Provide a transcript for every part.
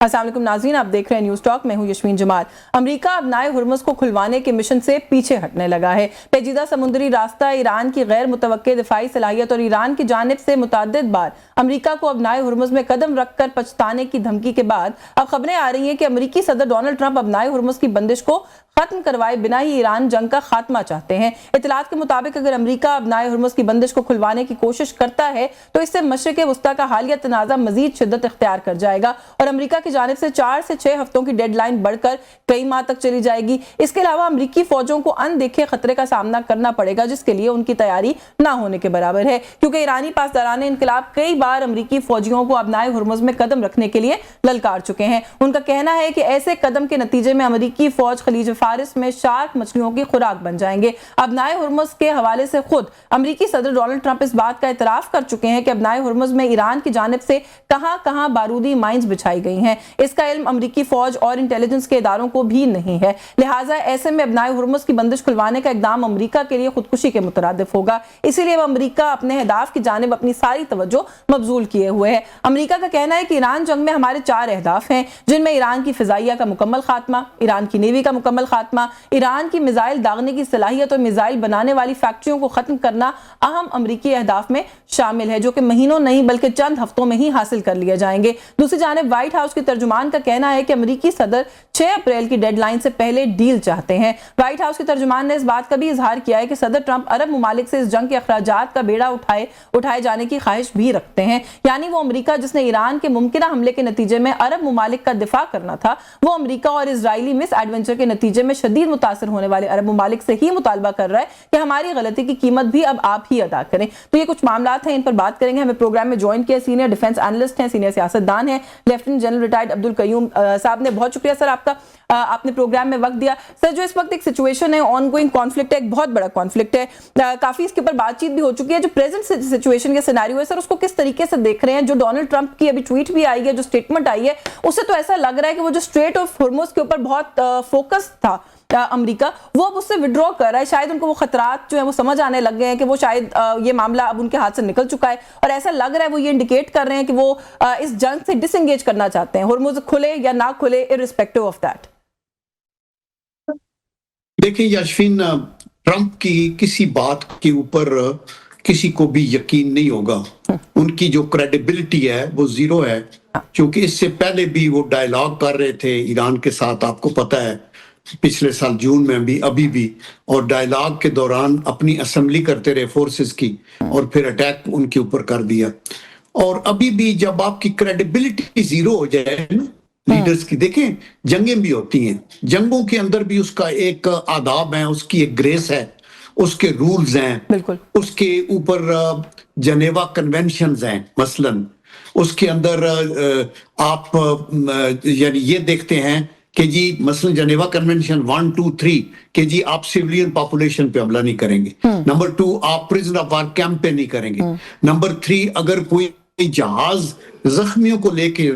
السلام علیکم ناظرین، آپ دیکھ رہے ہیں نیوز ٹاک، میں ہوں یشمین جمال۔ امریکہ اب نائے ہرمز کو کھلوانے کے مشن سے پیچھے ہٹنے لگا ہے۔ پیچیدہ سمندری راستہ، ایران کی غیر متوقع دفاعی صلاحیت اور ایران کی جانب سے متعدد بار امریکہ کو اب نائے ہرمز میں قدم رکھ کر پچھتانے کی دھمکی کے بعد اب خبریں آ رہی ہیں کہ امریکی صدر ڈونلڈ ٹرمپ اب نائے ہرمز کی بندش کو ختم کروائے بنا ہی ایران جنگ کا خاتمہ چاہتے ہیں۔ اطلاعات کے مطابق اگر امریکہ اب نائے ہرمز کی بندش کو کھلوانے کی کوشش کرتا ہے تو اس سے مشرق وسطیٰ کا حالیہ تنازع مزید شدت اختیار کر جائے گا اور امریکہ کی جانب سے 4 سے 6 ہفتوں کی ڈیڈ لائن بڑھ کر کئی ماہ تک چلی جائے گی۔ اس کے علاوہ امریکی فوجوں کو اندیکھے خطرے کا سامنا کرنا پڑے گا جس کے لیے ان کی تیاری نہ ہونے کے برابر ہے، کیونکہ ایرانی پاسداران انقلاب کئی بار امریکی فوجیوں کو اب نائے ہرمز میں قدم رکھنے کے لیے للکار چکے ہیں۔ ان کا کہنا ہے کہ ایسے قدم کے نتیجے میں امریکی فوج خلیج فارس میں شارک مچھلیوں کی خوراک بن جائیں گے۔ اب نائے ہرمز کے حوالے سے خود امریکی صدر ڈونلڈ ٹرمپ اس بات کا اعتراف کر چکے ہیں کہ اب نائے ہرمز میں ایران کی جانب سے کہاں کہاں بارودی مائنز بچھائی گئی ہیں، اس کا علم امریکی فوج اور انٹیلیجنس کے اداروں کو بھی نہیں ہے، لہٰذا ایسے میں اب نائے ہرمز کی بندش کھلوانے کا اقدام امریکہ کے لیے خودکشی کے مترادف ہوگا۔ اسی لیے اب امریکہ اپنے اہداف کی جانب اپنی ساری توجہ مبذول کیے ہوئے ہے۔ امریکہ کا کہنا ہے کہ ایران جنگ میں ہمارے 4 اہداف ہیں، جن میں ایران کی فضائیہ کا مکمل خاتمہ، ایران کی نیوی کا مکمل خاتمہ، ایران کی میزائل داغنے کی صلاحیت اور میزائل بنانے والی فیکٹریوں کو ختم کرنا اہم امریکی اہداف میں شامل ہے، جو کہ مہینوں نہیں بلکہ چند ہفتوں میں ہی حاصل کر لیے جائیں گے۔ دوسری جانب وائٹ ہاؤس کے ترجمان کا کہنا ہے کہ امریکی صدر 6 اپریل کی ڈیڈ لائن سے پہلے ڈیل چاہتے ہیں۔ وائٹ ہاؤس کے ترجمان نے اس بات کا بھی اظہار کیا ہے کہ صدر ٹرمپ عرب ممالک سے اس جنگ کے اخراجات کا بیڑا اٹھائے جانے کی خواہش بھی رکھتے ہیں، یعنی وہ امریکہ جس نے ایران کے ممکنہ حملے کے نتیجے میں عرب ممالک کا دفاع کرنا تھا، وہ امریکہ اور اسرائیلی مس ایڈونچر کے نتیجے میں شدید متاثر ہونے والے عرب ممالک سے ہی مطالبہ کر رہا ہے کہ ہماری غلطی کی قیمت بھی اب آپ ہی ادا کریں۔ تو یہ کچھ معاملات ہیں، ان پر بات کریں گے۔ ہمیں پروگرام میں جوائن کیا سینئر ڈیفنس اینالسٹ ہیں، سینئر سیاست دان ہیں، لیفٹیننٹ جنرل ریٹائرڈ عبد القیوم صاحب نے۔ بہت شکریہ سر آپ کا، آپ نے پروگرام میں وقت دیا۔ سر، جو اس وقت ایک سچویشن ہے، آن گوئنگ کانفلکٹ ہے، ایک بہت بڑا کانفلکٹ ہے، کافی اس کے اوپر بات چیت بھی ہو چکی ہے، جو پریزنٹ سچویشن کے سینیریو ہے سر، اس کو کس طریقے سے دیکھ رہے ہیں؟ جو ڈونلڈ ٹرمپ کی ابھی ٹویٹ بھی آئی ہے، جو سٹیٹمنٹ آئی ہے، اس سے تو ایسا لگ رہا ہے کہ وہ جو اسٹریٹ آف ہرمز کے اوپر بہت فوکس تھا امریکہ، وہ اب اس سے وڈرا کر رہا ہے۔ شاید ان کو وہ خطرات جو ہیں وہ سمجھ آنے لگ گئے ہیں کہ وہ شاید یہ معاملہ اب ان کے ہاتھ سے نکل چکا ہے، اور ایسا لگ رہا ہے وہ یہ انڈیکیٹ کر رہے ہیں کہ وہ اس جنگ سے ڈس انگیج کرنا چاہتے ہیں، ہرمز کھلے یا نہ کھلے، ارسپیکٹو آف دیٹ۔ دیکھیں یاشفین، ٹرمپ کی کسی بات کے اوپر کسی کو بھی یقین نہیں ہوگا، ان کی جو کریڈیبلٹی ہے وہ زیرو ہے، کیونکہ اس سے پہلے بھی وہ ڈائیلاگ کر رہے تھے ایران کے ساتھ، آپ کو پتہ ہے پچھلے سال جون میں بھی، ابھی بھی، اور ڈائیلاگ کے دوران اپنی اسمبلی کرتے رہے فورسز کی، اور پھر اٹیک ان کے اوپر کر دیا۔ اور ابھی بھی جب آپ کی کریڈیبلٹی زیرو ہو جائے لیڈرز کی، دیکھیں جنگیں بھی ہوتی ہیں، جنگوں کے اندر بھی اس کا ایک آداب ہے، اس کی ایک گریس ہے، اس کے رولز ہیں، اس کے اوپر جنیوا کنونشنز ہیں، مثلاً اس کے اندر آپ یعنی یہ دیکھتے ہیں کہ جی مثلا جنیوا کنونشن 1 2 3 کہ جی آپ سیولین پاپولیشن پہ حملہ نہیں کریں گے، نمبر 2 آپ پرزن آف وار کیمپ پہ نہیں کریں گے، نمبر 3 اگر کوئی جہاز زخمیوں کو لے کے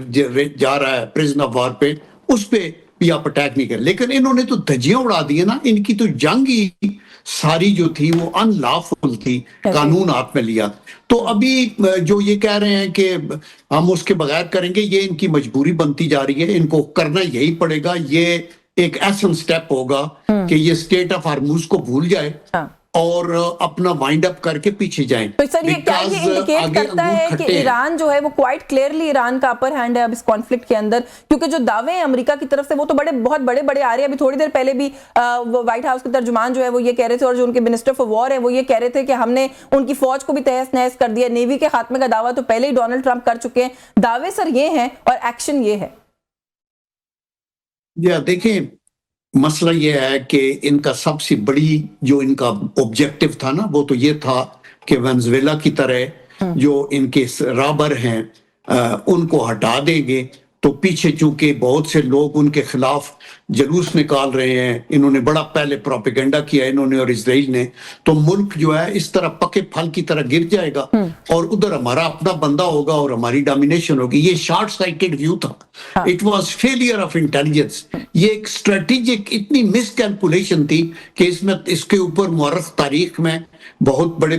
جا رہا ہے پرزن آف وار پہ، اس پہ بھی آپ اٹیک نہیں کریں۔ لیکن انہوں نے تو دھجیاں اڑا دی نا، ان کی تو جنگ ہی ساری جو تھی وہ ان لافل تھی، قانون ہاتھ میں لیا۔ تو ابھی جو یہ کہہ رہے ہیں کہ ہم اس کے بغیر کریں گے، یہ ان کی مجبوری بنتی جا رہی ہے، ان کو کرنا یہی پڑے گا، یہ ایک ایسن سٹیپ ہوگا کہ یہ اسٹیٹ آف ہرمز کو بھول جائے اور اپنا وائنڈ اپ کر کے پیچھے جائیں۔ تو سر یہ کیا یہ انڈیکیٹ کرتا ہے کہ ایران جو ہے وہ کوائٹ کلیئرلی ایران کا اپر ہینڈ ہے اب اس کانفلکٹ کے اندر؟ کیونکہ جو دعوے ہیں امریکہ کی طرف سے وہ تو بہت بڑے آ رہے ہیں۔ ابھی تھوڑی دیر پہلے بھی وائٹ ہاؤس کے ترجمان جو ہے وہ یہ کہہ رہے تھے، اور جو ان کے منسٹر فار وار ہے وہ یہ کہہ رہے تھے کہ ہم نے ان کی فوج کو بھی تہس نہس کر دیا۔ نیوی کے خاتمے کا دعویٰ تو پہلے ہی ڈونلڈ ٹرمپ کر چکے ہیں۔ دعوے سر یہ ہیں اور ایکشن یہ ہے۔ دیکھیں مسئلہ یہ ہے کہ ان کا سب سے بڑی جو ان کا آبجیکٹو تھا نا، وہ تو یہ تھا کہ وینزویلا کی طرح جو ان کے رابر ہیں ان کو ہٹا دیں گے، تو پیچھے چونکہ بہت سے لوگ ان کے خلاف جلوس نکال رہے ہیں، انہوں نے بڑا پہلے پروپیگنڈا کیا انہوں نے اور اسرائیل نے، تو ملک جو ہے اس طرح پکے پھل کی طرح گر جائے گا اور ادھر ہمارا اپنا بندہ ہوگا اور ہماری ڈومینیشن ہوگی۔ یہ شارٹ سائٹڈ ویو تھا، it was failure of intelligence, یہ ایک اسٹریٹجک اتنی مس کیلکولیشن تھی کہ اس کے اوپر مورخ تاریخ میں بہت بڑے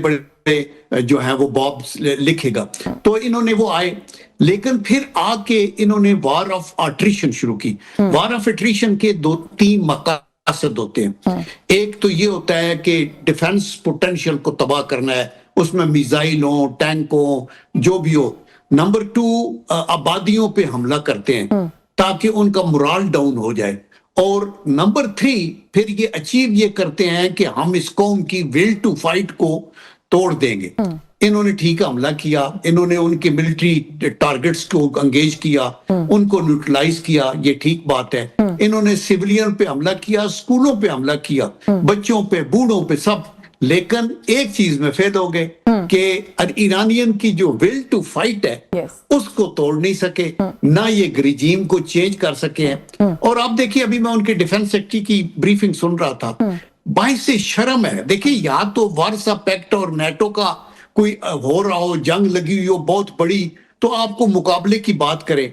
جو ہیں وہ باب لکھے گا. تو انہوں نے وہ آئے, لیکن پھر آ کے انہوں نے وار آف اٹریشن شروع کی. وار آف اٹریشن کے 2-3 مقاصد ہوتے ہیں. ایک تو یہ ہوتا ہے کہ ڈیفنس پوٹینشیل کو تباہ کرنا ہے, اس میں میزائلوں, ٹینکوں, جو بھی ہو. نمبر 2, آبادیوں پہ حملہ کرتے ہیں تاکہ ان کا morale ڈاؤن ہو جائے. اور نمبر 3 پھر یہ اچیو یہ کرتے ہیں کہ ہم اس قوم کی ول ٹو فائٹ کو توڑ دیں گے. انہوں نے ٹھیک حملہ کیا, انہوں نے ان کے ملٹری ٹارگٹس کو انگیج کیا, ان کو نیوٹرلائز کیا, یہ ٹھیک بات ہے. انہوں نے سیولین پہ حملہ کیا, اسکولوں پہ حملہ کیا, بچوں پہ, بوڑھوں پہ, سب. لیکن ایک چیز میں فیل ہو گئے کہ ایرانین کی جو ول ٹو فائٹ ہے اس کو توڑ نہیں سکے, نہ یہ رجیم کو چینج کر سکے ہیں. اور آپ دیکھیے, ابھی میں ان کے ڈیفنس سیکٹری کی بریفنگ سن رہا تھا, باعث شرم ہے. دیکھیں, یا تو وارسا پیکٹ اور نیٹو کا کوئی ہو رہا ہو, جنگ لگی ہوئی ہو بہت بڑی, تو آپ کو مقابلے کی بات کرے.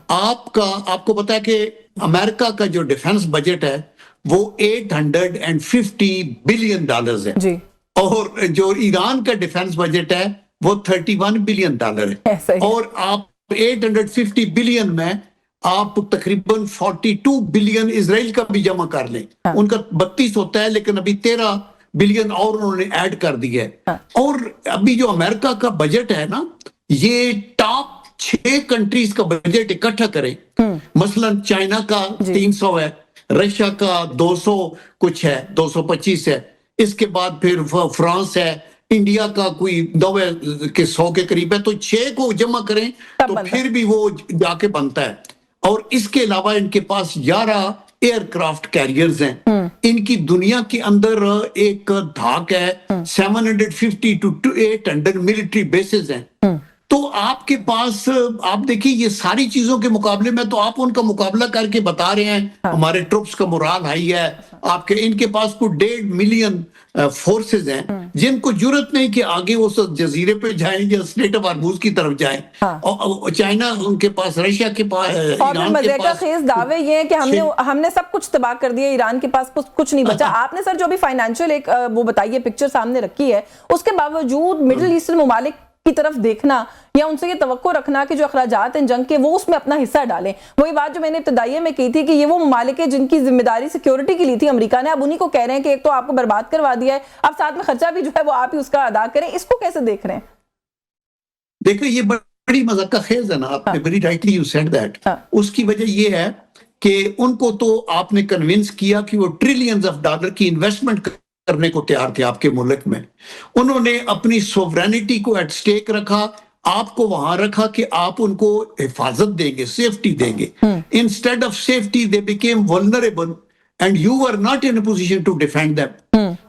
آپ کو پتا ہے کہ امریکہ کا جو ڈیفنس بجٹ ہے وہ $850 بلین ہے, جی, اور جو ایران کا ڈیفنس بجٹ ہے وہ $31 بلین ہے. اور آپ 850 بلین میں آپ تقریباً 42 بلین اسرائیل کا بھی جمع کر لیں. ان کا 32 ہوتا ہے, لیکن ابھی 13 بلین اور انہوں نے ایڈ کر دیا ہے. اور ابھی جو امریکہ کا بجٹ ہے نا, یہ ٹاپ 6 کنٹریز کا بجٹ اکٹھا کریں. مثلا چائنا کا 300 ہے, رشیا کا 200 کچھ ہے, 225 ہے, اس کے بعد پھر فرانس ہے, انڈیا کا کوئی 90 کے 100 کے قریب ہے. تو 6 کو جمع کریں تو پھر بھی وہ جا کے بنتا ہے. اور اس کے علاوہ ان کے پاس 11 ایئر کرافٹ کیریئرز ہیں. ان کی دنیا کے اندر ایک دھاک ہے, 750 to 800 ملٹری بیسز ہیں. تو آپ کے پاس, آپ دیکھیں, یہ ساری چیزوں کے مقابلے میں تو آپ ان کا مقابلہ کر کے بتا رہے ہیں ہمارے ٹروپس کا morale ہائی ہے. آپ کے ان کے پاس کوئی 1.5 ملین فورسز ہیں جن کو ضرورت نہیں کہ آگے وہ جزیرے پہ جائیں یا اسٹریٹ آف ہارموز کی طرف جائیں. چائنا ان کے پاس, رشیا کے پاس, اور پھر مزے کا خیز دعوے یہ ہیں کہ ہم نے سب کچھ تباہ کر دیا, ایران کے پاس کچھ نہیں بچا. آپ نے سر جو بھی فائنینشیل ایک وہ بتائیے پکچر سامنے رکھی ہے, اس کے باوجود مڈل ایسٹرن ممالک کی طرف دیکھنا یا ان سے یہ توقع رکھنا کہ جو اخراجات ہیں جنگ کے وہ اس میں اپنا حصہ ڈالیں. وہی بات جو میں نے ابتدائیے میں کی تھی کہ یہ وہ ممالک ہیں جن کی ذمہ داری سیکیورٹی کی لی تھی امریکہ نے, اب انہی کو کہہ رہے ہیں کہ ایک تو آپ کو برباد کروا دیا ہے, اب ساتھ میں خرچہ بھی جو ہے وہ آپ ہی اس کا ادا کریں. اس کو کیسے دیکھ رہے ہیں؟ دیکھیں, یہ بڑی مذاق کا خیز ہے نا, آپ نے very rightly you said that. اس کی وجہ یہ ہے کہ ان کو تو آپ نے کنونس کیا کہ وہ ٹریلینز آف ڈالر کی انویسٹمنٹ کرنے کو تیار تھے آپ کے ملک میں. انہوں نے اپنی سوورینٹی کو ایٹ سٹیک رکھا, آپ کو وہاں رکھا کہ آپ ان کو حفاظت دیں گے, سیفٹی دیں گے. Instead of safety they became vulnerable and you were not in a position to defend them.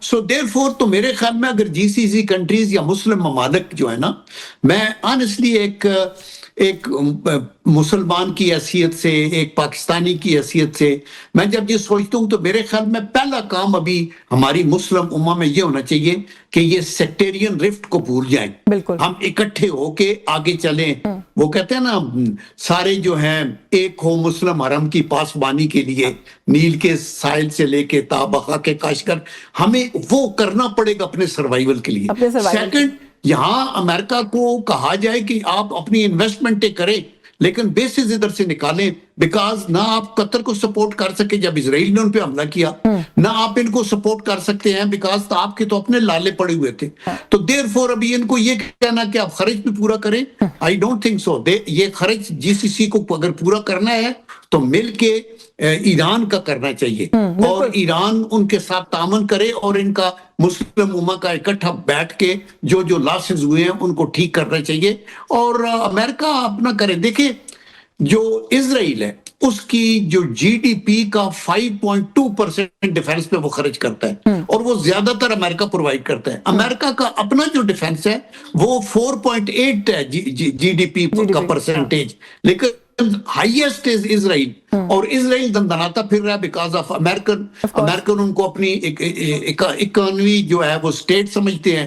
So therefore, تو میرے خیال میں اگر جی سی سی کنٹریز یا مسلم ممالک جو ہے نا, میں honestly ایک مسلمان کی حیثیت سے, ایک پاکستانی کی حیثیت سے میں جب یہ سوچتا ہوں تو میرے خیال میں پہلا کام ابھی ہماری مسلم امہ میں یہ ہونا چاہیے کہ یہ سیکٹیرین رفٹ کو بھول جائیں. ہم اکٹھے ہو کے آگے چلیں. وہ کہتے ہیں نا, سارے جو ہیں ایک ہو مسلم حرم کی پاسبانی کے لیے, نیل کے ساحل سے لے کے تا بقا کے کاشگر, ہمیں وہ کرنا پڑے گا اپنے سروائیول کے لیے. سیکنڈ, یہاں امریکہ کو کہا جائے کہ آپ اپنی انویسٹمنٹیں کریں لیکن بیسز ادھر سے نکالیں, بیکاز نہ آپ قطر کو سپورٹ کر سکے جب اسرائیل نے ان پہ حملہ کیا, نہ آپ ان کو سپورٹ کر سکتے ہیں بیکاز آپ کے تو اپنے لالے پڑے ہوئے تھے. تو دیر فور ابھی ان کو یہ کہنا کہ آپ خرچ بھی پورا کریں, آئی ڈونٹ تھنک سو. یہ خرچ جی سی سی کو اگر پورا کرنا ہے تو مل کے ایران کا کرنا چاہیے, اور ایران ان کے ساتھ تعاون کرے اور ان کا مسلم امہ کا اکٹھا بیٹھ کے جو لاسز ہوئے ہیں ان کو ٹھیک کرنا چاہیے, اور امریکہ اپنا کرے. دیکھیں, جو اسرائیل ہے اس کی جو جی ڈی پی کا 5.2% ڈیفنس پہ وہ خرچ کرتا ہے, اور وہ زیادہ تر امریکہ پرووائڈ کرتا ہے. امریکہ کا اپنا جو ڈیفنس ہے وہ 4.8 ہے جی ڈی پی کا پرسنٹیج, لیکن ہائیسٹ از اسرائیل, اور اسرائیل دندناتا پھر رہا ہے بیکاز آف امریکن ان کو اپنی اکانومی جو ہے وہ اسٹیٹ سمجھتے ہیں,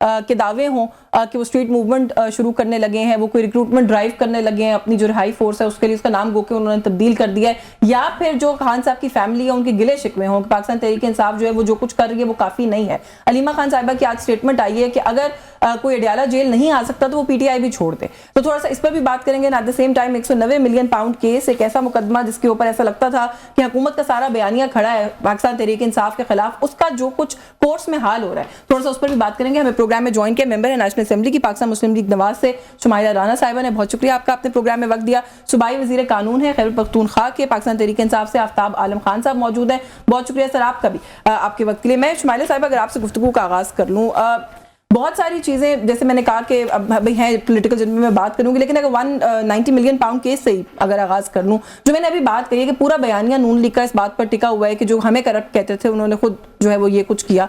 کے دعوے ہوں کہ وہ اسٹریٹ موومنٹ شروع کرنے لگے ہیں, وہ کوئی ریکروٹمنٹ ڈرائیو کرنے لگے ہیں, اپنی جو رہائی فورس ہے اس کے لیے اس کا نام گو کے انہوں نے تبدیل کر دیا ہے, یا پھر جو خان صاحب کی فیملی ہے ان کے گلے شکوے ہوں کہ پاکستان تحریک انصاف جو ہے وہ جو کچھ کر رہی ہے وہ کافی نہیں ہے. علیمہ خان صاحبہ کی آج اسٹیٹمنٹ آئی ہے کہ اگر کوئی اڈیالہ جیل نہیں آ سکتا تو وہ پی ٹی آئی بھی چھوڑ دے. تو تھوڑا سا اس پر بھی بات کریں گے. At the same time 190 million pound case, ایک ایسا مقدمہ جس کے اوپر ایسا لگتا تھا کہ حکومت کا سارا بیانیہ کھڑا ہے پاکستان تحریک انصاف کے خلاف, اس کا جو کچھ کورس میں حال ہو رہا ہے تھوڑا سا اس پر بھی بات کریں گے. ہمیں پروگرام میں جوائن کیا ممبر ہے نیشنل اسمبلی کی پاکستان مسلم لیگ نواز سے شمائلہ رانا صاحبہ نے, بہت شکریہ آپ کا, آپ نے پروگرام میں وقت دیا. صوبائی وزیر قانون ہے خیبر پختونخوا کے پاکستان تحریک انصاف سے آفتاب عالم خان صاحب موجود ہیں, بہت شکریہ سر آپ کا بھی آپ کے وقت کے لیے. میں شمائلہ صاحبہ اگر آپ سے گفتگو کا آغاز کر لوں, بہت ساری چیزیں جیسے میں نے کہا کہ اب ہیں پولیٹیکل جن میں بات کروں گی, لیکن اگر 190 ملین پاؤنڈ کیس سے ہی اگر آغاز کر لوں, جو میں نے ابھی بات کری ہے کہ پورا بیانیہ نون لیگ کا اس بات پر ٹکا ہوا ہے کہ جو ہمیں کرپٹ کہتے تھے انہوں نے خود جو ہے وہ یہ کچھ کیا,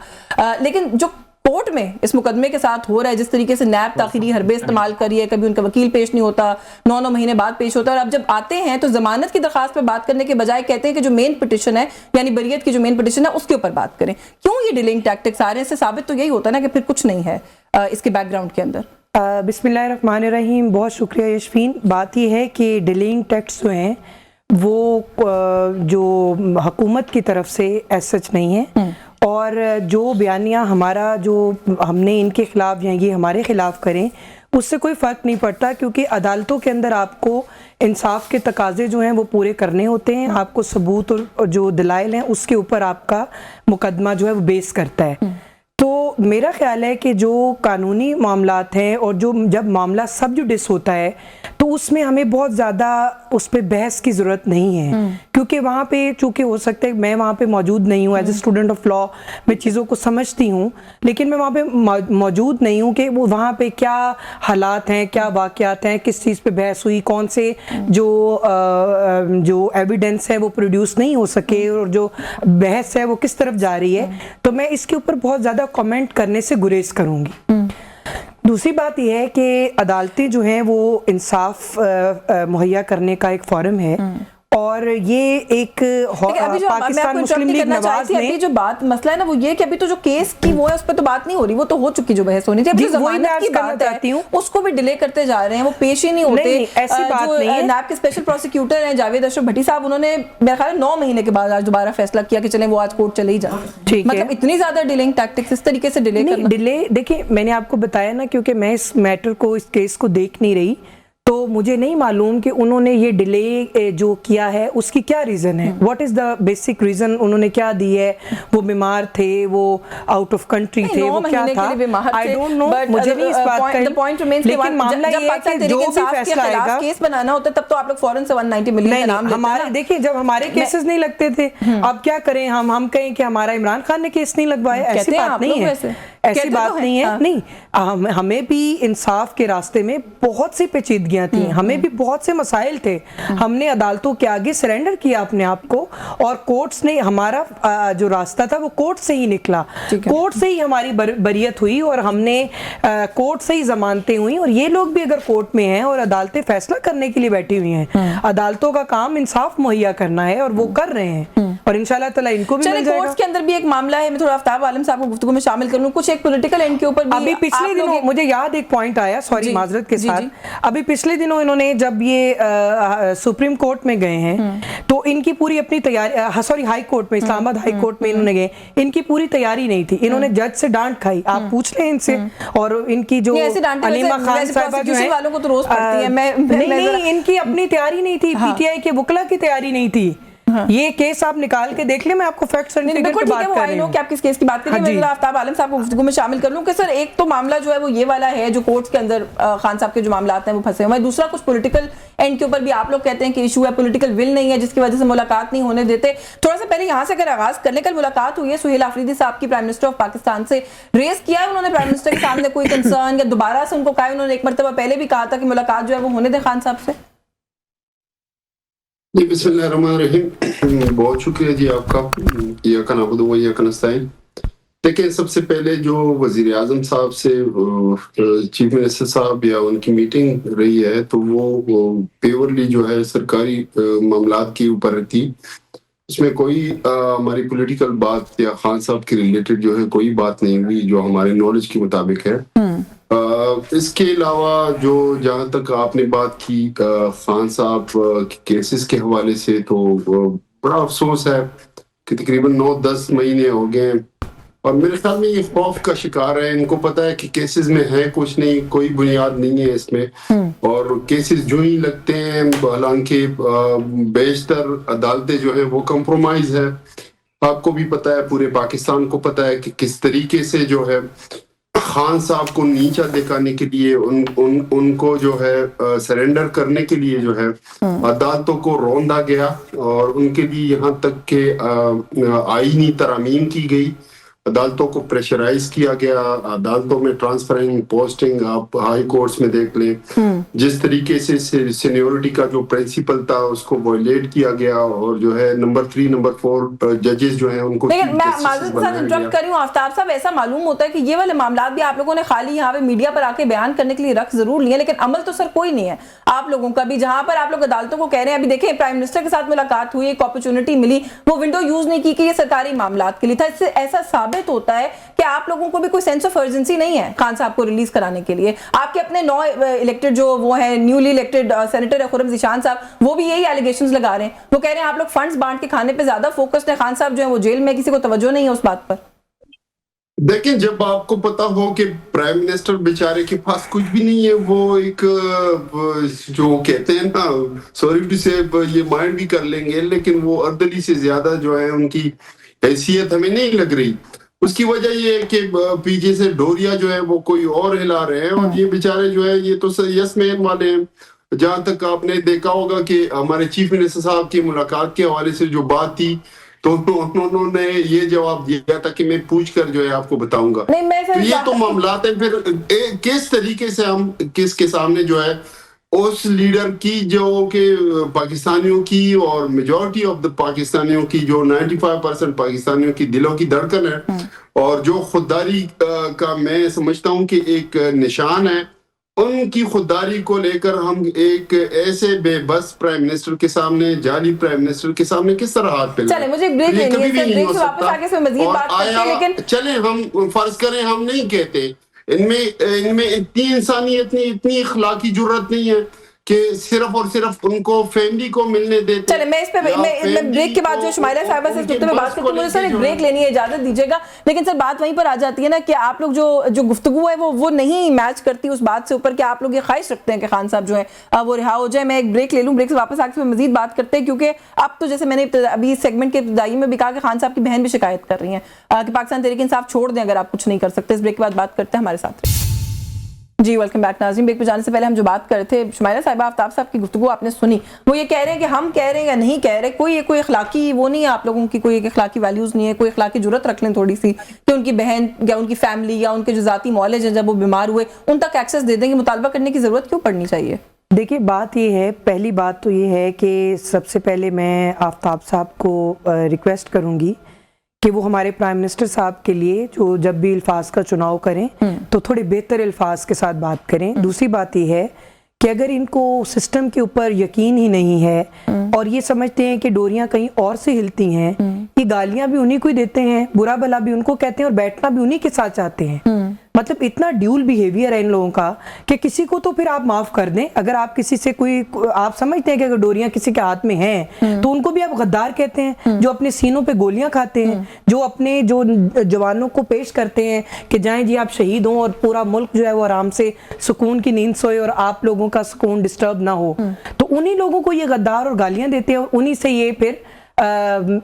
لیکن جو کورٹ میں اس مقدمے کے ساتھ ہو رہا ہے, جس طریقے سے نیب تاخیری حربے استعمال کری ہے, کبھی ان کا وکیل پیش نہیں ہوتا, 9 مہینے بعد پیش ہوتا ہے, اور اب جب آتے ہیں تو ضمانت کی درخواست پہ بات کرنے کے بجائے کہتے ہیں کہ جو مین پٹیشن ہے یعنی بریت کی جو مین پٹیشن ہے اس کے اوپر بات کریں. کیوں یہ ڈیلنگ ٹیکٹکس آ رہے ہیں؟ اس سے ثابت تو یہی ہوتا ہے نا کہ پھر کچھ نہیں ہے اس کے بیک گراؤنڈ کے اندر. بسم اللہ الرحمن الرحیم. بہت شکریہ یشفین. بات یہ ہے کہ ڈیلنگ ٹیکس جو ہیں وہ جو حکومت کی طرف سے ایز سچ نہیں ہے, اور جو بیانیہ ہمارا جو ہم نے ان کے خلاف یا یہ ہمارے خلاف کریں اس سے کوئی فرق نہیں پڑتا, کیونکہ عدالتوں کے اندر آپ کو انصاف کے تقاضے جو ہیں وہ پورے کرنے ہوتے ہیں, آپ کو ثبوت اور جو دلائل ہیں اس کے اوپر آپ کا مقدمہ جو ہے وہ بیس کرتا ہے. تو میرا خیال ہے کہ جو قانونی معاملات ہیں اور جو جب معاملہ سب جوڈس ہوتا ہے تو اس میں ہمیں بہت زیادہ اس پہ بحث کی ضرورت نہیں ہے, کیونکہ وہاں پہ چونکہ ہو سکتا ہے میں وہاں پہ موجود نہیں ہوں, as a student of law میں چیزوں کو سمجھتی ہوں, لیکن میں وہاں پہ موجود نہیں ہوں کہ وہ وہاں پہ کیا حالات ہیں, کیا واقعات ہیں, کس چیز پہ بحث ہوئی, کون سے جو ایویڈنس ہے وہ پروڈیوس نہیں ہو سکے, اور جو بحث ہے وہ کس طرف جا رہی ہے. تو میں اس کے اوپر بہت زیادہ کمنٹ کرنے سے گریز کروں گی. دوسری بات یہ ہے کہ عدالتیں جو ہیں وہ انصاف مہیا کرنے کا ایک فورم ہے, اور یہ ایک پاکستان مسلم لیگ نواز نے جو بات مسئلہ ہے نا وہ یہ کہ ابھی تو جو کیس کی وہ ہے اس پہ تو بات نہیں ہو رہی, وہ تو ہو چکی جو بحث ہونی تھی. ابھی ضمانت کی بات ہے اس کو بھی ڈیلے کرتے جا رہے ہیں, وہ پیش ہی نہیں ہوتے. ایسی بات نہیں ہے. نیب کے اسپیشل پروسیکیوٹر ہیں جاوید اشرف بھٹی صاحب, انہوں نے میرے خیال 9 مہینے کے بعد آج دوبارہ فیصلہ کیا کہ چلیں وہ آج کورٹ چلے ہی جائیں. مطلب اتنی زیادہ ڈیلنگ ٹیکٹکس اس طریقے سے ڈیلے کرنا. ڈیلے دیکھیں میں نے آپ کو بتایا نا, کیونکہ میں اس میٹر کو اس کیس کو دیکھ نہیں رہی تو مجھے نہیں معلوم کہ انہوں نے یہ ڈیلے جو کیا ہے اس کی کیا ریزن ہے, what is the basic reason انہوں نے کیا دی ہے. وہ بیمار تھے, وہ آؤٹ آف کنٹری تھے, وہ کیا تھا آئی ڈونٹ نو, مجھے نہیں اس بات کا. لیکن معاملہ یہ ہے کہ جو بھی فیصلہ آئے گا کیس بنانا ہوتا ہے تب تو آپ لوگ فوراً سے 190 ملین کا نام لیتے ہیں. ہمارے دیکھیں جب ہمارے کیسز نہیں لگتے تھے, اب کیا کریں ہم کہیں کہ ہمارا عمران خان نے کیس نہیں لگوایا, ایسی بات نہیں ہے, ایسی بات نہیں ہے. نہیں, ہمیں بھی انصاف کے راستے میں بہت سی پیچیدگیاں تھیں, ہمیں بھی بہت سے مسائل تھے, ہم نے عدالتوں کے آگے سرنڈر کیا اپنے آپ کو, اور کورٹس نے ہمارا جو راستہ تھا وہ کورٹ سے ہی نکلا, کورٹ سے ہی ہماری بریت ہوئی, اور ہم نے کورٹ سے ہی ضمانتیں ہوئی. اور یہ لوگ بھی اگر کورٹ میں ہیں اور عدالتیں فیصلہ کرنے کے لیے بیٹھی ہوئی ہیں, عدالتوں کا کام انصاف مہیا کرنا ہے اور وہ کر رہے ہیں, اور انشاءاللہ تعالی ان کو بھی مل جائے گا. کورٹس کے اندر بھی ایک معاملہ ہے, میں تھوڑا آفتاب عالم صاحب کو گفتگو میں شامل کر لوں. کچھ ایک پولیٹیکل اینڈ کے اوپر بھی ابھی پچھلے دنوں مجھے یاد ایک پوائنٹ آیا, سوری معذرت کے ساتھ, ابھی پچھلے دنوں انہوں نے جب یہ سپریم کورٹ میں گئے ہیں تو ان کی پوری اپنی تیاری, سوری ہائی کورٹ میں, اسلام آباد ہائی کورٹ میں انہوں نے گئے, ان کی پوری تیاری نہیں تھی, انہوں نے جج سے ڈانٹ کھائی, آپ پوچھ لیں ان سے. اور ان کی جو علیمہ خان صاحبہ جو ہیں والوں کو تو روز پڑھتی ہیں, نہیں ان کی اپنی تیاری نہیں تھی, پی ٹی آئی کے وکلا کی تیاری نہیں تھی. یہ کیس آپ نکال کے دیکھ لیں, میں آپ کو فیکٹ سرٹیفکیٹ کی بات کر رہی ہوں کہ آپ کس کیس کی بات کریں. میں ذرا آفتاب عالم صاحب کو گفتگو میں شامل کر لوں کہ سر ایک تو معاملہ جو ہے وہ یہ والا ہے جو کورٹس کے اندر خان صاحب کے جو معاملات ہیں وہ پھنسے ہوئے ہیں, دوسرا کچھ پولیٹیکل اینڈ کے اوپر بھی آپ لوگ کہتے ہیں کہ ایشو ہے, پولیٹیکل ول نہیں ہے جس کی وجہ سے ملاقات نہیں ہونے دیتے. تھوڑا سا پہلے یہاں سے اگر آغاز کرنے, کل ملاقات ہوئی ہے سہیل آفریدی صاحب کی پرائم منسٹر آف پاکستان سے, ریز کیا ہے انہوں نے پرائم منسٹر کے سامنے کوئی کنسرن, یا دوبارہ سے ان کو کہا, انہوں نے ایک مرتبہ پہلے بھی کہا تھا کہ ملاقات جو ہے وہ ہونے دیں خان صاحب سے. جی بسم اللہ الرحمن الرحیم, بہت شکریہ جی آپ کا. ایاک نعبد و ایاک نستعین. دیکھیں سب سے پہلے جو وزیر اعظم صاحب سے چیف منسٹر صاحب یا ان کی میٹنگ رہی ہے تو وہ پیورلی جو ہے سرکاری معاملات کے اوپر تھی, اس میں کوئی ہماری پولیٹیکل بات یا خان صاحب کے ریلیٹڈ جو ہے کوئی بات نہیں ہوئی جو ہمارے نالج کے مطابق ہے. اس کے علاوہ جو جہاں تک آپ نے بات کی خان صاحب کیسز کے حوالے سے، تو بڑا افسوس ہے کہ تقریباً 9-10 مہینے ہو گئے اور میرے خیال میں یہ خوف کا شکار ہے. ان کو پتا ہے کہ کیسز میں ہے کچھ نہیں، کوئی بنیاد نہیں ہے اس میں، اور کیسز جو ہی لگتے ہیں، حالانکہ بیشتر عدالتیں جو ہے وہ کمپرومائز ہے. آپ کو بھی پتا ہے، پورے پاکستان کو پتا ہے کہ کس طریقے سے جو ہے خان صاحب کو نیچا دکھانے کے لیے ان کو جو ہے سرنڈر کرنے کے لیے جو ہے عدالتوں کو روندا گیا، اور ان کے لیے یہاں تک کہ آئینی ترامیم کی گئی، عدالتوں کو پریشرائز کیا گیا، عدالتوں میں ٹرانسفرنگ پوسٹنگ آپ ہائی کورٹس میں دیکھ لیں، جس طریقے سے سینیورٹی کا جو پرنسپل تھا اس کو وائلیٹ کیا گیا، اور جو ہے نمبر 3 نمبر 4 ججز جو ہیں ان کو. لیکن میں معذرت کے ساتھ انٹرپٹ کر رہی ہوں آفتاب صاحب، ایسا معلوم ہوتا ہے کہ یہ والے معاملات بھی آپ لوگوں نے خالی یہاں پہ میڈیا پر آ کے بیان کرنے کے لیے رکھ ضرور لیے، لیکن عمل تو سر کوئی نہیں ہے آپ لوگوں کا بھی. جہاں پر آپ لوگ عدالتوں کو کہہ رہے ہیں، ابھی دیکھیں پرائم منسٹر کے ساتھ ملاقات ہوئی، ایک اپرچونٹی ملی، وہ ونڈو یوز نہیں کی کہ یہ سرکاری معاملات کے لیے تھا. اس سے ایسا ثابت ہوتا ہے کہ آپ لوگوں کو بھی کوئی سینس آف ارجنسی نہیں ہے خان صاحب کو ریلیز کرانے کے لیے. آپ کے اپنے الیکٹڈ جو وہ ہیں نیولی الیکٹڈ سینیٹر خرم ذیشان صاحب، وہ بھی یہی ایلیگیشنز لگا رہے ہیں. وہ کہہ رہے ہیں آپ لوگ فنڈز بانٹ کے کھانے پہ زیادہ فوکسڈ ہے، خان صاحب جو ہیں وہ جیل میں، کسی کو توجہ نہیں ہے اس بات پر. دیکھیں، جب آپ کو پتا ہو کہ پرائم منسٹر بیچارے کے پاس کچھ بھی نہیں ہے، وہ ایک جو کہتے ہیں نا، سوری ٹو سے یہ مائنڈ بھی کر لیں گے، لیکن وہ اردلی سے زیادہ جو ہے ان کی حیثیت ہمیں نہیں لگ رہی. اس کی وجہ یہ ہے کہ پیچھے سے ڈوریا جو ہے وہ کوئی اور ہلا رہے ہیں، اور یہ بیچارے جو ہے یہ تو یس مین والے ہیں. جہاں تک آپ نے دیکھا ہوگا کہ ہمارے چیف منسٹر صاحب کی ملاقات کے حوالے سے جو بات تھی، تو انہوں نے یہ جواب دیا تھا کہ میں پوچھ کر جو ہے آپ کو بتاؤں گا. تو یہ تو معاملات ہیں. پھر کس طریقے سے ہم کس کے سامنے جو ہے اس لیڈر کی جو کہ پاکستانیوں کی اور میجورٹی آف دا پاکستانیوں کی، جو 95% پاکستانیوں کی دلوں کی دھڑکن ہے، اور جو خودداری کا میں سمجھتا ہوں کہ ایک نشان ہے، ان کی خودداری کو لے کر ہم ایک ایسے بے بس پرائم منسٹر کے سامنے، جعلی پرائم منسٹر کے سامنے کس طرح ہاتھ پہ چلیں مجھے بریک لینی ہے، بریک سے واپس آگے سے مزید بات کرتے ہیں. لیکن چلیں ہم فرض کریں، ہم نہیں کہتے ان میں اتنی انسانیت نہیں، اتنی اخلاقی جرت نہیں ہے کہ صرف اور صرف ان کو فیملی کو ملنے دیتے. چلیں میں اس پہ بریک کے بعد جو شمائلہ صاحبہ سے اس نقطے پہ بات کرتی ہوں، مجھے سر ایک بریک لینی ہے، اجازت دیجیے گا. لیکن سر بات وہیں پر آ جاتی ہے نا کہ آپ لوگ جو گفتگو ہے وہ نہیں میچ کرتی اس بات سے اوپر کہ آپ لوگ یہ خواہش رکھتے ہیں کہ خان صاحب جو ہے وہ رہا ہو جائے. میں ایک بریک لے لوں، بریک سے واپس آ کے مزید بات کرتے ہیں، کیونکہ اب تو جیسے میں نے ابھی سیگمنٹ کے ابتدائی میں بھی کہا کہ خان صاحب کی بہن بھی شکایت کر رہی ہیں کہ پاکستان تحریک انصاف چھوڑ دیں اگر آپ کچھ نہیں کر سکتے. اس بریک کے بعد بات کرتے ہیں، ہمارے ساتھ جی. ویلکم بیک ناظرین. بریک پہ جانے سے پہلے ہم جو بات کر رہے تھے، شمائلہ صاحبہ آفتاب صاحب کی گفتگو آپ نے سنی، وہ یہ کہہ رہے ہیں کہ ہم کہہ رہے ہیں یا نہیں کہہ رہے، کوئی اخلاقی وہ نہیں ہے آپ لوگوں کی، کوئی اخلاقی ویلیوز نہیں ہے، کوئی اخلاقی جرت رکھ لیں تھوڑی سی کہ ان کی بہن یا ان کی فیملی یا ان کے جو ذاتی معالج ہیں جب وہ بیمار ہوئے ان تک ایکسیس دے دیں گے. مطالبہ کرنے کی ضرورت کیوں پڑنی چاہیے؟ دیکھیے بات یہ ہے، پہلی بات تو یہ ہے کہ سب سے پہلے میں آفتاب صاحب کو ریکویسٹ کروں گی کہ وہ ہمارے پرائم منسٹر صاحب کے لیے جو جب بھی الفاظ کا چناؤ کریں تو تھوڑے بہتر الفاظ کے ساتھ بات کریں. دوسری بات یہ ہے کہ اگر ان کو سسٹم کے اوپر یقین ہی نہیں ہے اور یہ سمجھتے ہیں کہ ڈوریاں کہیں اور سے ہلتی ہیں، یہ گالیاں بھی انہی کو دیتے ہیں، برا بھلا بھی ان کو کہتے ہیں اور بیٹھنا بھی انہی کے ساتھ چاہتے ہیں. مطلب اتنا ڈیول بیہیویئر ہے ان لوگوں کا کہ کسی کو تو پھر آپ معاف کر دیں. اگر آپ کسی سے کوئی آپ سمجھتے ہیں کہ اگر ڈوریاں کسی کے ہاتھ میں ہیں تو ان کو بھی آپ غدار کہتے ہیں، جو اپنے سینوں پہ گولیاں کھاتے ہیں، جو اپنے جو جوانوں کو پیش کرتے ہیں کہ جائیں جی آپ شہید ہوں اور پورا ملک جو ہے وہ آرام سے سکون کی نیند سوئے اور آپ لوگوں کا سکون ڈسٹرب نہ ہو. تو انہی لوگوں کو یہ غدار اور گالیاں دیتے ہیں اور انہی سے یہ پھر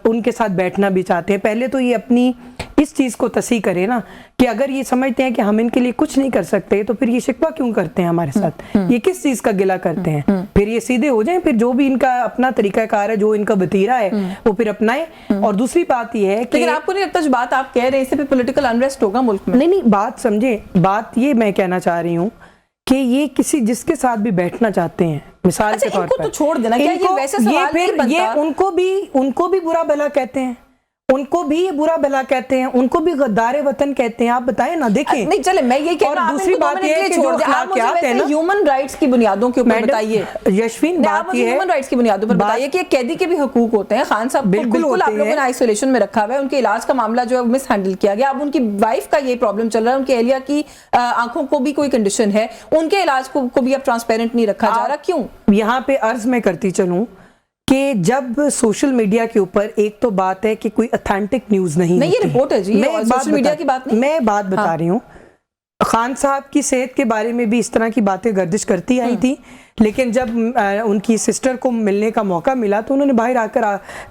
ان کے ساتھ بیٹھنا بھی چاہتے ہیں. پہلے تو یہ اپنی اس چیز کو تصحیح کرے نا کہ اگر یہ سمجھتے ہیں کہ ہم ان کے لیے کچھ نہیں کر سکتے تو پھر یہ شکوہ کیوں کرتے ہیں ہمارے ساتھ، یہ کس چیز کا گلہ کرتے ہیں. پھر یہ سیدھے ہو جائیں، پھر جو بھی ان کا اپنا طریقہ کار ہے، جو ان کا وتیرہ ہے وہ پھر اپنائیں. اور دوسری بات یہ ہے کہ لیکن آپ کو نہیں لگتا جو بات آپ کہہ رہے ہیں اس سے پھر پولیٹیکل انریسٹ ہوگا ملک میں؟ نہیں بات سمجھیں، بات یہ میں کہنا چاہ رہی ہوں کہ یہ کسی جس کے ساتھ بھی بیٹھنا چاہتے ہیں، مثال کے طور پر تو چھوڑ دینا، کیا یہ ویسے سوال نہیں بنتا؟ یہ ان کو بھی برا بھلا کہتے ہیں ان کو بھی یہ برا بھلا کہتے ہیں, ان کو بھی غدار وطن کہتے ہیں. آپ بتائیں نا, دیکھیں. نہیں چلے میں یہ کہہ رہا ہوں, اور دوسری بات یہ ہے کہ جو اخلاقیات ہیں نا, ہیومن رائٹس کی بنیادوں کے اوپر بتائیے یشوین, بات یہ ہے ہیومن رائٹس کی بنیادوں پر بتائیے کہ قیدی کے بھی حقوق ہوتے ہیں. خان صاحب کو بالکل آپ لوگوں نے آئسولیشن میں رکھا ہوا ہے, ان کے علاج کا معاملہ جو ہے مس ہینڈل کیا گیا. اب ان کی وائف کا یہ پرابلم چل رہا ہے, ان کے اہلیہ کی آنکھوں کو بھی کوئی کنڈیشن ہے, ان کے علاج کو بھی اب ٹرانسپیرنٹ نہیں رکھا جا رہا. کیوں؟ یہاں پہ عرض میں کرتی چلوں کہ جب سوشل میڈیا کے اوپر ایک تو بات ہے کہ کوئی اتھینٹک نیوز نہیں یہ رپورٹ ہے جی, سوشل میڈیا کی بات نہیں, میں بات بتا رہی ہوں. خان صاحب کی صحت کے بارے میں بھی اس طرح کی باتیں گردش کرتی آئی تھی, لیکن جب ان کی سسٹر کو ملنے کا موقع ملا تو انہوں نے باہر آ کر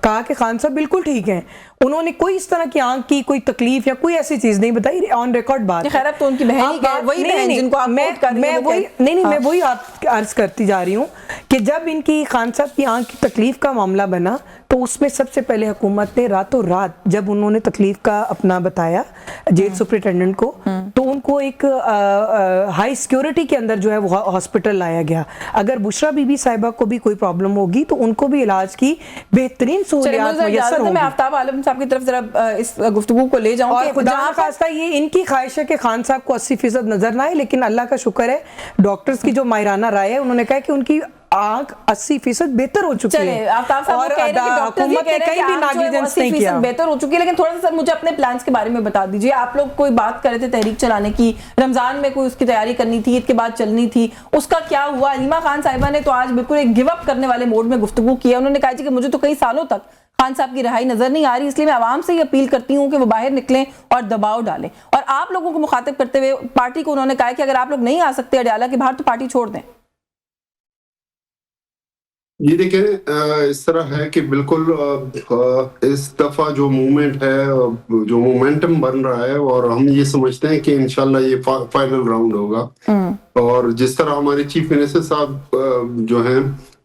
کہا کہ خان صاحب بالکل ٹھیک ہیں. انہوں نے کوئی اس طرح کی آنکھ کی کوئی تکلیف یا کوئی ایسی چیز نہیں بتائی. آن ریکارڈ بات. خیر اب تو ان کی بہن ہی وہی بہن جن کو آپ کوٹ کر رہی ہیں. میں وہی آپ عرض کرتی جا رہی ہوں کہ جب ان کی خان صاحب کی آنکھ کی تکلیف کا معاملہ بنا تو اس میں سب سے پہلے حکومت نے راتوں رات جب انہوں نے تکلیف کا اپنا بتایا جیل سپرنٹینڈنٹ کو, تو ان کو ایک ہائی سیکیورٹی کے اندر جو ہے وہ ہاسپٹل لایا گیا. اگر بشرا بی بی صاحبہ کو بھی کوئی پرابلم ہوگی تو ان کو بھی علاج کی بہترین سہولیات میسر ہوں گی. میں آفتاب عالم صاحب کی طرف ذرا اس گفتگو کو لے جاؤں, اور خدا نخواستہ یہ ان کی خواہش ہے کہ خان صاحب کو 80% نظر نہ آئے, لیکن اللہ کا شکر ہے ڈاکٹرز کی جو ماہرانہ رائے ہے, انہوں نے کہا کہ ان کی آنکھ 80% بہتر ہو چکی ہے, اور حکومت نے کہیں بھی نیگلیجنس نہیں کیا, بہتر ہو چکی ہے. لیکن تھوڑا سا سر مجھے اپنے پلانز کے بارے میں بتا دیجئے. آپ لوگ کوئی بات کر رہے تھے تحریک چلانے کی, رمضان میں کوئی اس کی تیاری کرنی تھی, عید کے بعد چلنی تھی, اس کا کیا ہوا؟ علیمہ خان صاحبہ نے تو آج بالکل ایک گیو اپ کرنے والے موڈ میں گفتگو کی ہے. انہوں نے کہا کہ مجھے تو کئی سالوں تک خان صاحب کی رہائی نظر نہیں آ رہی, اس لیے میں عوام سے یہ اپیل کرتی ہوں کہ وہ باہر نکلیں اور دباؤ ڈالیں. اور آپ لوگوں کو مخاطب کرتے ہوئے پارٹی کو انہوں نے کہا کہ اگر آپ لوگ نہیں آ سکتے اڈیالہ کے باہر تو پارٹی چھوڑ دیں. یہ دیکھیں, اس طرح ہے کہ بالکل اس دفعہ جو موومنٹ ہے, جو مومنٹم بن رہا ہے, اور ہم یہ سمجھتے ہیں کہ انشاءاللہ یہ فائنل راؤنڈ ہوگا. اور جس طرح ہمارے چیف منسٹر صاحب جو ہیں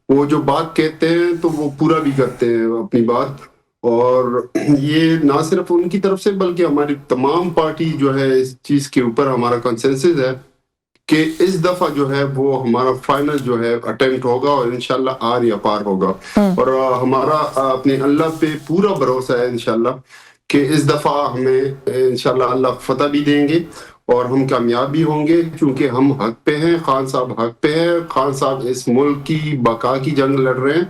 وہ جو بات کہتے ہیں تو وہ پورا بھی کرتے ہیں اپنی بات. اور یہ نہ صرف ان کی طرف سے بلکہ ہماری تمام پارٹی جو ہے اس چیز کے اوپر ہمارا کنسنسس ہے کہ اس دفعہ جو ہے وہ ہمارا فائنل جو ہے اٹیمپٹ ہوگا, اور انشاءاللہ آر یا پار ہوگا. اور ہمارا اپنے اللہ پہ پورا بھروسہ ہے انشاءاللہ کہ اس دفعہ ہمیں انشاءاللہ اللہ فتح بھی دیں گے اور ہم کامیاب بھی ہوں گے, کیونکہ ہم حق پہ ہیں, خان صاحب حق پہ ہیں. خان صاحب اس ملک کی بقا کی جنگ لڑ رہے ہیں,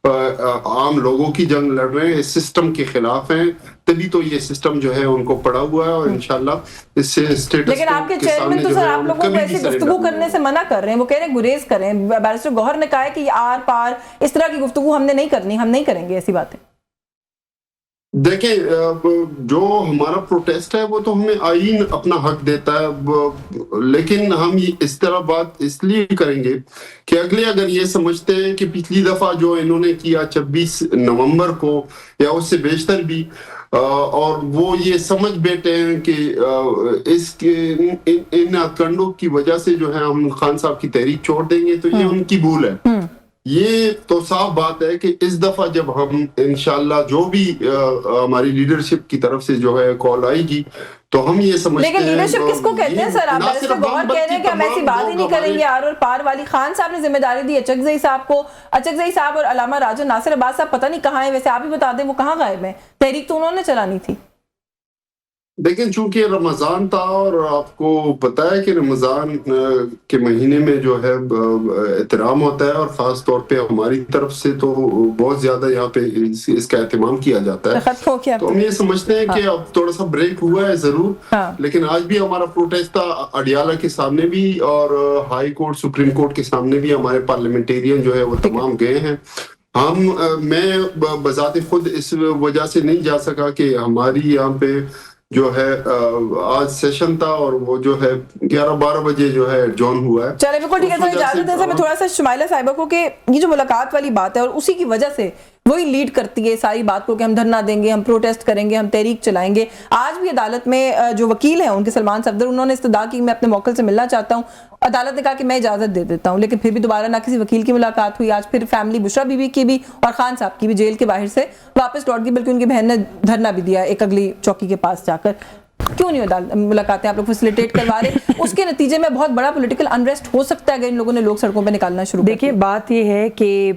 عام لوگوں کی جنگ لڑ رہے ہیں, اس سسٹم کے خلاف ہیں, تبھی تو یہ سسٹم جو ہے ان کو پڑا ہوا ہے. اور انشاءاللہ اس سے اسٹیٹس لیکن آپ کے چیئرمین تو سر آپ لوگوں کو ایسی گفتگو کرنے سے منع کر رہے ہیں, وہ کہہ رہے ہیں گریز کریں. بیرسٹر گوہر نے کہا ہے کہ یہ آر پار اس طرح کی گفتگو ہم نے نہیں کرنی, ہم نہیں کریں گے ایسی باتیں. دیکھیں, جو ہمارا پروٹیسٹ ہے وہ تو ہمیں آئین اپنا حق دیتا ہے, لیکن ہم اس طرح بات اس لیے کریں گے کہ اگلے اگر یہ سمجھتے ہیں کہ پچھلی دفعہ جو انہوں نے کیا 26 نومبر کو یا اس سے بیشتر بھی, اور وہ یہ سمجھ بیٹھے ہیں کہ اس کے ان کنڈوں کی وجہ سے جو ہے ہم خان صاحب کی تحریک چھوڑ دیں گے, تو یہ ان کی بھول ہے. یہ تو صاف بات ہے کہ اس دفعہ جب ہم انشاءاللہ جو بھی ہماری لیڈرشپ کی طرف سے جو ہے کال آئے گی تو ہم یہ سمجھتے ہیں. لیکن لیڈرشپ کس کو کہتے ہیں سر؟ آپ بیرسٹر گوہر کہہ رہے ہیں کہ ہم ایسی بات ہی نہیں کریں گے آر اور پار والی. خان صاحب نے ذمہ داری دی اچکزئی صاحب کو, اچکزئی صاحب اور علامہ راجہ ناصر عباس صاحب پتہ نہیں کہاں ہیں, ویسے آپ ہی بتا دیں وہ کہاں غائب ہیں, تحریک تو انہوں نے چلانی تھی. لیکن چونکہ رمضان تھا اور آپ کو پتہ ہے کہ رمضان کے مہینے میں جو ہے احترام ہوتا ہے, اور خاص طور پہ ہماری طرف سے تو بہت زیادہ یہاں پہ اس کا اہتمام کیا جاتا ہے. تو ہم یہ سمجھتے ہیں کہ اب تھوڑا سا بریک ہوا ہے ضرور, لیکن آج بھی ہمارا پروٹیسٹ تھا اڈیالہ کے سامنے بھی, اور ہائی کورٹ سپریم کورٹ کے سامنے بھی ہمارے پارلیمنٹیرین جو ہے وہ تمام گئے ہیں. میں بذات خود اس وجہ سے نہیں جا سکا کہ ہماری یہاں پہ جو ہے آج سیشن تھا, اور وہ جو ہے 11-12 بجے جو ہے جون ہوا ہے. چلے بالکل ٹھیک ہے سر, اجازت دیں سر میں تھوڑا سا شمائلہ صاحبہ کو کہ یہ جو ملاقات والی بات ہے اور اسی کی وجہ سے وہی لیڈ کرتی ہے ساری بات کو کہ ہم دھرنا دیں گے, ہم پروٹیسٹ کریں گے, ہم تحریک چلائیں گے. آج بھی عدالت میں جو وکیل ہیں ان کے سلمان صفدر, انہوں نے استدعا کی میں اپنے موکل سے ملنا چاہتا ہوں. عدالت نے کہا کہ میں اجازت دے دیتا ہوں, لیکن پھر بھی دوبارہ نہ کسی وکیل کی ملاقات ہوئی. آج پھر فیملی بشرا بی بی کی بھی اور خان صاحب کی بھی جیل کے باہر سے واپس لوٹ گئی, بلکہ ان کی بہن نے دھرنا بھی دیا ایک اگلی چوکی کے پاس جا کر. کیوں نہیں ملاقاتیں آپ لوگ فیسیلیٹیٹ کروا رہے؟ اس کے نتیجے میں بہت بڑا پولیٹیکل انریسٹ ہو سکتا ہے اگر ان لوگوں نے لوگ سڑکوں پہ نکالنا شروع. دیکھیے بات یہ ہے کہ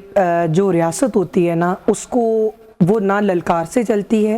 جو ریاست ہوتی ہے نا, اس کو وہ نہ للکار سے چلتی ہے